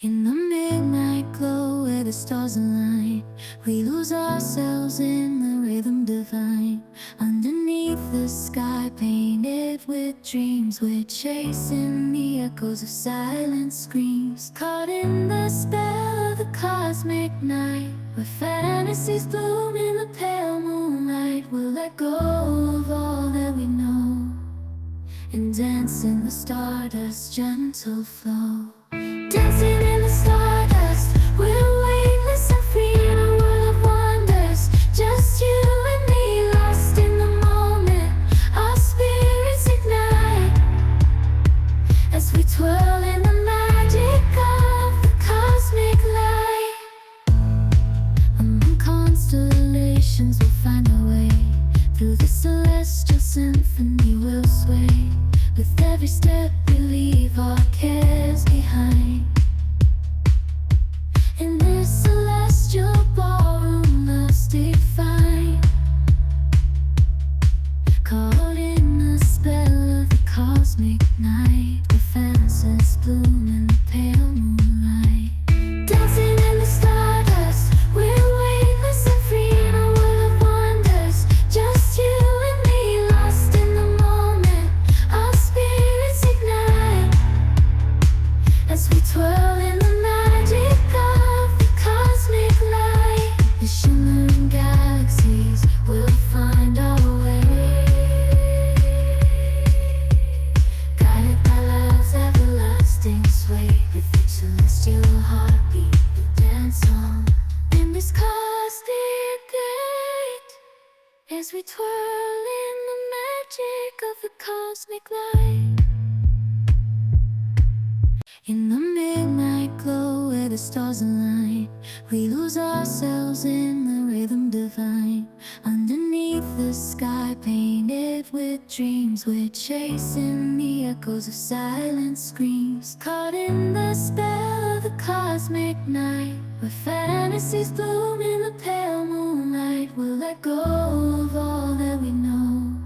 In the midnight glow where the stars align, we lose ourselves in the rhythm divine. Underneath the sky painted with dreams, we're chasing the echoes of silent screams. Caught in the spell of the cosmic night, where fantasies bloom in the pale moonlight. We'll let go of all that we know and dance in the stardust's gentle flow. Dancing in the stardust, we're weightless and free in a world of wonders. Just you and me, lost in the moment. Our spirits ignite as we twirl in the magic of the cosmic light. Among constellations we'll find our way. Through the celestial symphony we'll sway. With every step we leave our cares behind. In this celestial ballroom, love's defined. Caught in the spell of the cosmic night, where fantasies bloom in the pale moonlight. Dancing in the stardust, we're weightless and free in a world of wonders. Just you and me, lost in the moment. Our spirits ignite as we twirl in the magic of the cosmic light. The shimmering galaxies will find our way, guided by love's everlasting sway. With each celestial heartbeat we dance on in this cosmic gate, as we twirl in the magic of the cosmic light. In the midnight glow where the stars align, we lose ourselves in the rhythm divine. Underneath the sky painted with dreams, we're chasing the echoes of silent screams. Caught in the spell of the cosmic night, where fantasies bloom in the pale moonlight. We'll let go of all that we know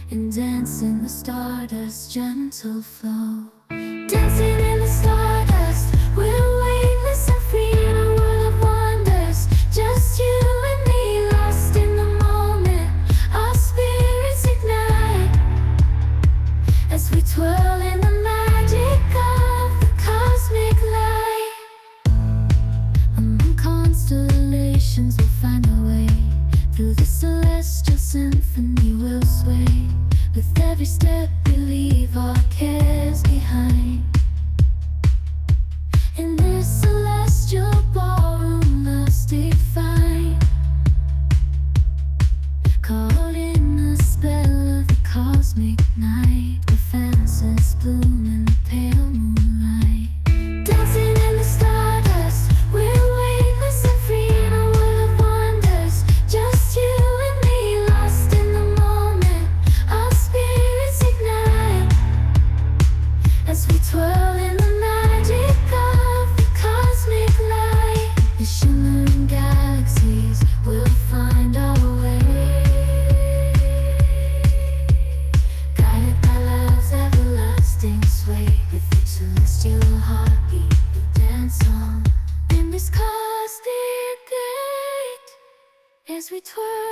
and dance in the stardust's gentle flow. Dancing in the stardust, we're weightless and free in a world of wonders. Just you and me, lost in the moment. Our spirits ignite as we twirl in the magic of the cosmic light. Among constellations we'll find our way. Through the celestial symphony we'll sway. With every step we leave our cares behind. In this celestial ballroom, love's defined. Caught in the spell of the cosmic night, where fantasies bloom in the pale moonlight. Dancing in the stardust, we're weightless and free in a world of wonders. Just you and me, lost in the moment. Our spirits ignite as we twirl in the magic of the cosmic light. The shimmering galaxies will find our way, guided by love's everlasting sway. With each celestial heartbeat we dance on in this cosmic gate, as we twirl